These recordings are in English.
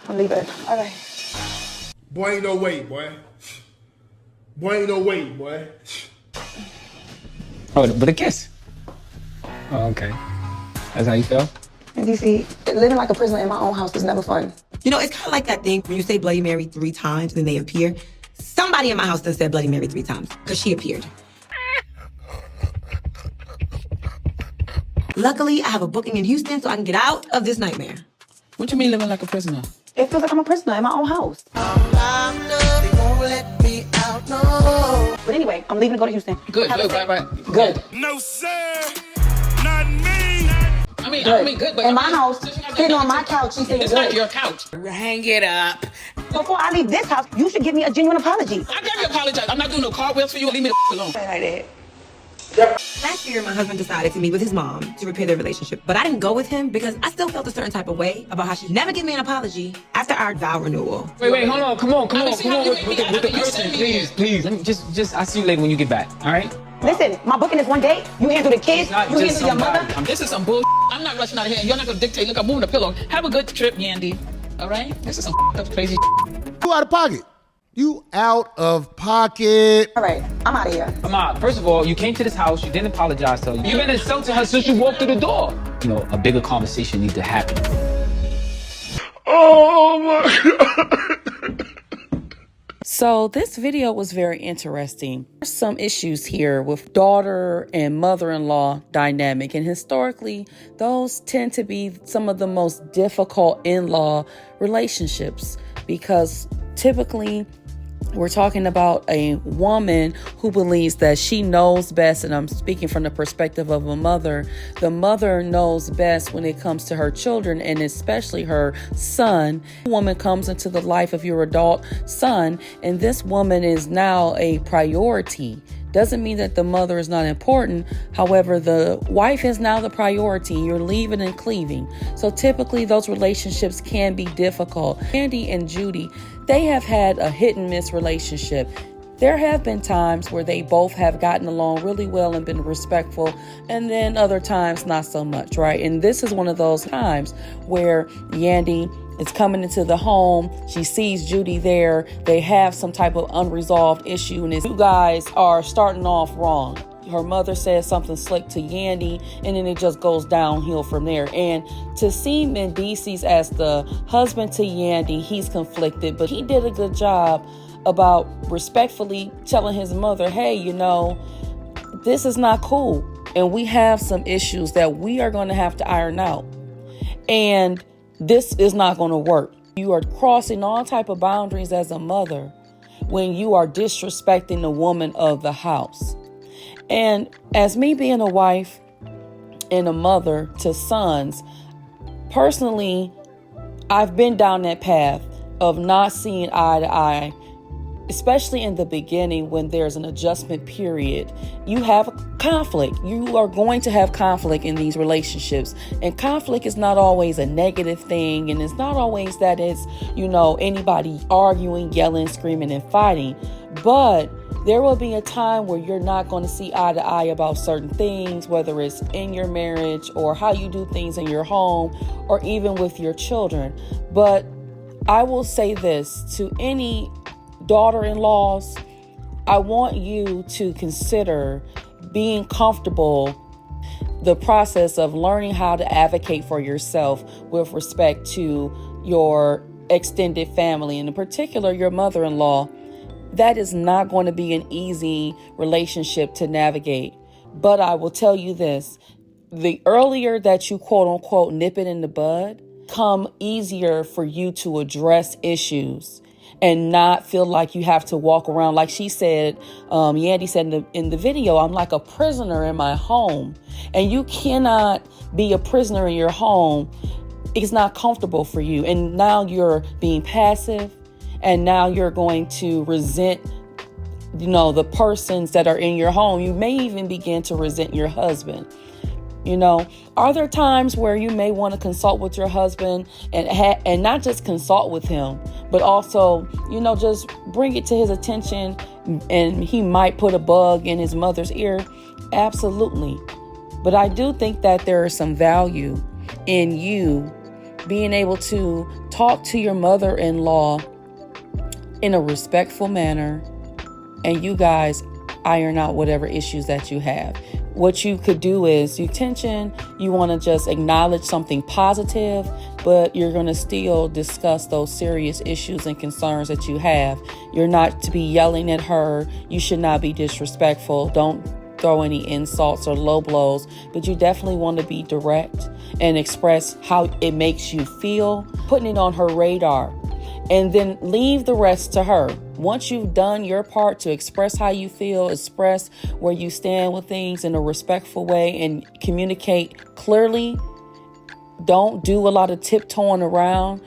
I'm leaving. All right. Boy, ain't no way, boy. Boy, ain't no way, boy. Oh, but a kiss. Oh, okay. That's how you feel? DC, living like a prisoner in my own house was never fun. You know, it's kind of like that thing when you say Bloody Mary 3 times and then they appear. Somebody in my house done said Bloody Mary 3 times because she appeared. Luckily, I have a booking in Houston so I can get out of this nightmare. What you mean living like a prisoner? It feels like I'm a prisoner in my own house. They won't let me out, no. But anyway, I'm leaving to go to Houston. Good, bye. Good. No, sir. Not me. I mean, good, but... In my house, sitting on my couch, she's saying It's good. not your couch. Hang it up. Before I leave this house, you should give me a genuine apology. I gotta apologize. I'm not doing no cartwheels for you. Leave me the alone. Like that. Last year, my husband decided to meet with his mom to repair their relationship. But I didn't go with him because I still felt a certain type of way about how she'd never give me an apology after our vow renewal. Wait, hold on. Come on with the person, please. Let me just I see you later when you get back, all right? Listen, my booking is one day. You handle the kids. You handle your mother. This is some bull. I'm not rushing out of here. You're not gonna dictate. Look, I'm moving the pillow. Have a good trip, Yandy. All right? This is some up crazy. You out of pocket. You out of pocket. All right, I'm out of here. Come on. First of all, you came to this house. You didn't apologize to her. You've been insulting her since you walked through the door. You know, a bigger conversation needs to happen. Oh my God. So this video was very interesting. There's some issues here with daughter and mother-in-law dynamic. And historically, those tend to be some of the most difficult in-law relationships because typically we're talking about a woman who believes that she knows best, and I'm speaking from the perspective of a mother. The mother knows best when it comes to her children, and especially her son. A woman comes into the life of your adult son, and this woman is now a priority. Doesn't mean that the mother is not important. However, the wife is now the priority. You're leaving and cleaving. So typically those relationships can be difficult. Yandy and Judy, they have had a hit and miss relationship. There have been times where they both have gotten along really well and been respectful, and then other times not so much, right? And this is one of those times where Yandy is coming into the home. She sees Judy there. They have some type of unresolved issue, and you guys are starting off wrong. Her mother says something slick to Yandy, and then it just goes downhill from there. And to see Mendeecees as the husband to Yandy, he's conflicted, but he did a good job about respectfully telling his mother, hey, you know, this is not cool. And we have some issues that we are going to have to iron out. And this is not going to work. You are crossing all type of boundaries as a mother when you are disrespecting the woman of the house. And as me being a wife and a mother to sons, personally, I've been down that path of not seeing eye to eye, especially in the beginning when there's an adjustment period. You have conflict. You are going to have conflict in these relationships. And conflict is not always a negative thing. And it's not always that it's, you know, anybody arguing, yelling, screaming, and fighting. But there will be a time where you're not going to see eye to eye about certain things, whether it's in your marriage or how you do things in your home or even with your children. But I will say this to any daughter-in-laws, I want you to consider being comfortable the process of learning how to advocate for yourself with respect to your extended family, and in particular your mother-in-law. That is not going to be an easy relationship to navigate. But I will tell you this, the earlier that you quote unquote nip it in the bud, come easier for you to address issues and not feel like you have to walk around. Like she said, Yandy said in the video, I'm like a prisoner in my home. And you cannot be a prisoner in your home. It's not comfortable for you. And now you're being passive. And now you're going to resent, you know, the persons that are in your home. You may even begin to resent your husband. You know, are there times where you may want to consult with your husband and not just consult with him, but also, you know, just bring it to his attention, and he might put a bug in his mother's ear? Absolutely. But I do think that there is some value in you being able to talk to your mother-in-law in a respectful manner, and you guys iron out whatever issues that you have. What you could do is you want to just acknowledge something positive, but you're going to still discuss those serious issues and concerns that you have. You're not to be yelling at her. You should not be disrespectful. Don't throw any insults or low blows, but you definitely want to be direct and express how it makes you feel, putting it on her radar, and then leave the rest to her. Once you've done your part to express how you feel, express where you stand with things in a respectful way and communicate clearly, don't do a lot of tiptoeing around.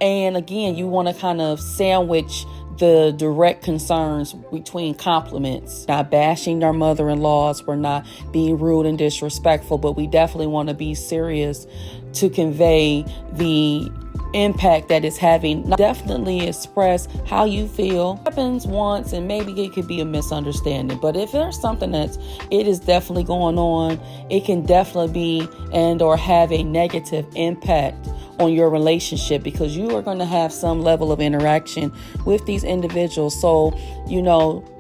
And again, you want to kind of sandwich the direct concerns between compliments, not bashing our mother-in-laws. We're not being rude and disrespectful, but we definitely want to be serious to convey the impact that it's having. Definitely express how you feel. It happens once and maybe it could be a misunderstanding, but if there's something it is definitely going on, it can definitely be and or have a negative impact on your relationship, because you are going to have some level of interaction with these individuals. So,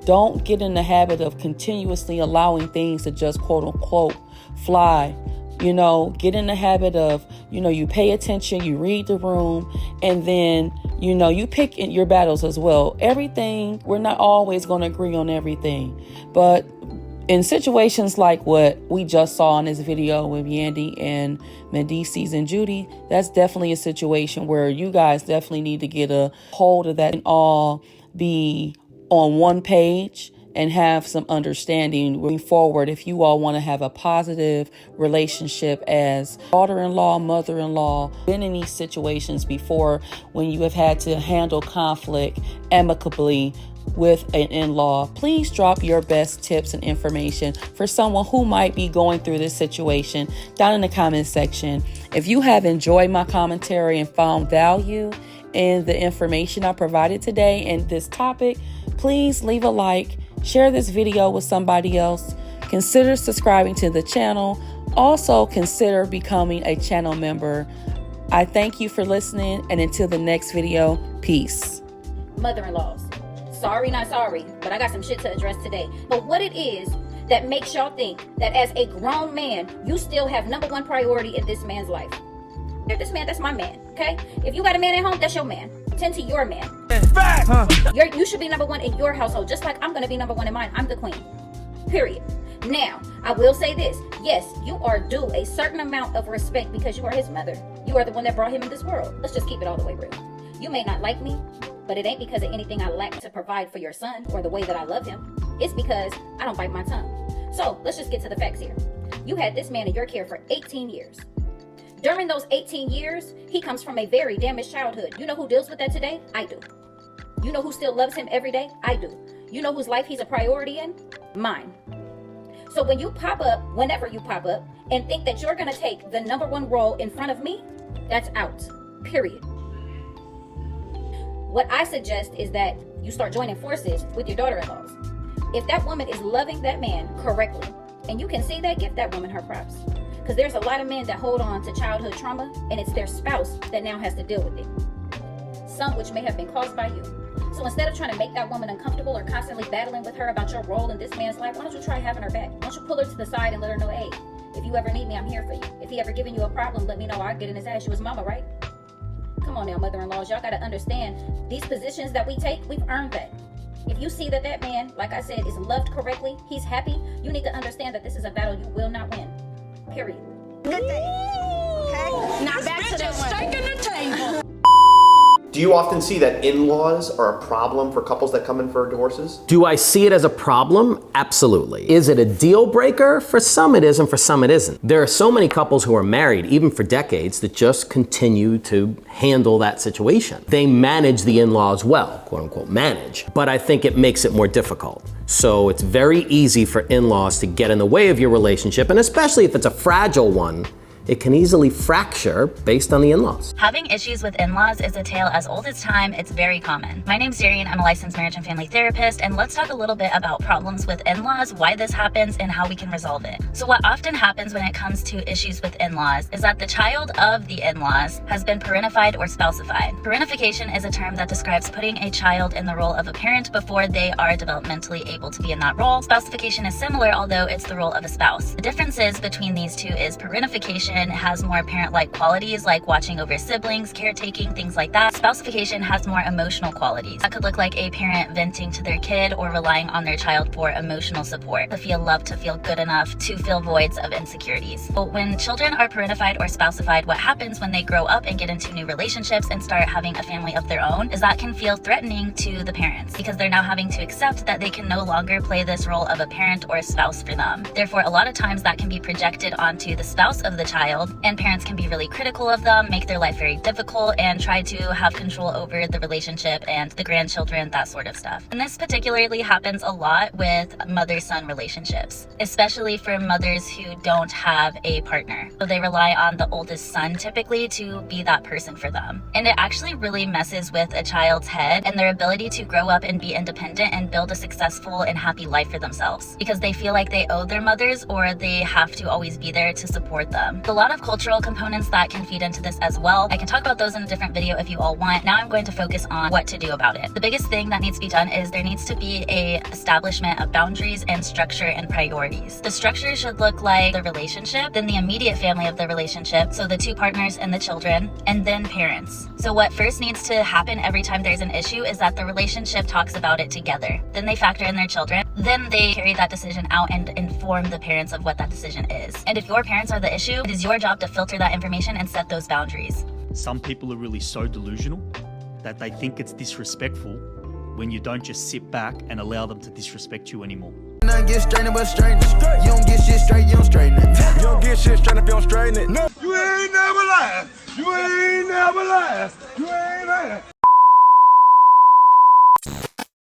don't get in the habit of continuously allowing things to just quote unquote fly. Get in the habit of, you pay attention, you read the room, and then, you pick your battles as well. Everything, we're not always going to agree on everything, but in situations like what we just saw in this video with Yandy and Mendeecees and Judy, that's definitely a situation where you guys definitely need to get a hold of that and all be on one page and have some understanding moving forward if you all want to have a positive relationship as daughter-in-law, mother-in-law. Been in these situations before when you have had to handle conflict amicably with an in-law. Please drop your best tips and information for someone who might be going through this situation down in the comment section. If you have enjoyed my commentary and found value in the information I provided today and this topic, please leave a like, share this video with somebody else, consider subscribing to the channel, also consider becoming a channel member. I thank you for listening, and until the next video, peace. Mother-in-laws, sorry not sorry, but I got some shit to address today. But what it is that makes y'all think that as a grown man, you still have number one priority in this man's life? If this man, that's my man, okay? If you got a man at home, that's your man. Tend to your man. You should be number one in your household, just like I'm going to be number one in mine. I'm the queen. Period. Now, I will say this. Yes, you are due a certain amount of respect because you are his mother. You are the one that brought him in this world. Let's just keep it all the way real. You may not like me, but it ain't because of anything I lack to provide for your son or the way that I love him. It's because I don't bite my tongue. So let's just get to the facts here. You had this man in your care for 18 years. During those 18 years, he comes from a very damaged childhood. You know who deals with that today? I do. You know who still loves him every day? I do. You know whose life he's a priority in? Mine. So when you pop up, whenever you pop up, and think that you're going to take the number one role in front of me, that's out. Period. What I suggest is that you start joining forces with your daughter-in-laws. If that woman is loving that man correctly, and you can see that, give that woman her props. Because there's a lot of men that hold on to childhood trauma, and it's their spouse that now has to deal with it. Some which may have been caused by you. So instead of trying to make that woman uncomfortable or constantly battling with her about your role in this man's life, why don't you try having her back? Why don't you pull her to the side and let her know, hey, if you ever need me, I'm here for you. If he ever giving you a problem, let me know. I'll get in his ass. You his mama, right? Come on now, mother-in-laws. Y'all got to understand, these positions that we take, we've earned that. If you see that that man, like I said, is loved correctly, he's happy, you need to understand that this is a battle you will not win. Period. Good thing. Okay? Now back to the table. Do you often see that in-laws are a problem for couples that come in for divorces? Do I see it as a problem? Absolutely. Is it a deal breaker? For some it is, and for some it isn't. There are so many couples who are married, even for decades, that just continue to handle that situation. They manage the in-laws well, quote unquote manage, but I think it makes it more difficult. So it's very easy for in-laws to get in the way of your relationship, and especially if it's a fragile one, it can easily fracture based on the in-laws. Having issues with in-laws is a tale as old as time. It's very common. My name's Darian. I'm a licensed marriage and family therapist, and let's talk a little bit about problems with in-laws, why this happens, and how we can resolve it. So what often happens when it comes to issues with in-laws is that the child of the in-laws has been parentified or spouseified. Parentification is a term that describes putting a child in the role of a parent before they are developmentally able to be in that role. Spouseification is similar, although it's the role of a spouse. The differences between these two is parentification has more parent-like qualities like watching over siblings, caretaking, things like that. Spouseification has more emotional qualities. That could look like a parent venting to their kid or relying on their child for emotional support, to feel loved, to feel good enough, to fill voids of insecurities. But when children are parentified or spouseified, what happens when they grow up and get into new relationships and start having a family of their own is that can feel threatening to the parents because they're now having to accept that they can no longer play this role of a parent or a spouse for them. Therefore, a lot of times that can be projected onto the spouse of the child, and parents can be really critical of them, make their life very difficult, and try to have control over the relationship and the grandchildren, that sort of stuff. And this particularly happens a lot with mother-son relationships, especially for mothers who don't have a partner. So they rely on the oldest son typically to be that person for them. And it actually really messes with a child's head and their ability to grow up and be independent and build a successful and happy life for themselves because they feel like they owe their mothers or they have to always be there to support them. A lot of cultural components that can feed into this as well. I can talk about those in a different video if you all want. Now I'm going to focus on what to do about it. The biggest thing that needs to be done is there needs to be a establishment of boundaries and structure and priorities. The structure should look like the relationship, then the immediate family of the relationship, so the two partners and the children, and then parents. So what first needs to happen every time there's an issue is that the relationship talks about it together. Then they factor in their children. Then they carry that decision out and inform the parents of what that decision is. And if your parents are the issue, it is your job to filter that information and set those boundaries. Some people are really so delusional that they think it's disrespectful when you don't just sit back and allow them to disrespect you anymore. Get straightened but straighten it. You don't get shit straight, you don't straighten it. You don't get shit straight if you don't straighten it. No. You ain't never lied. You ain't never lied. You ain't lied.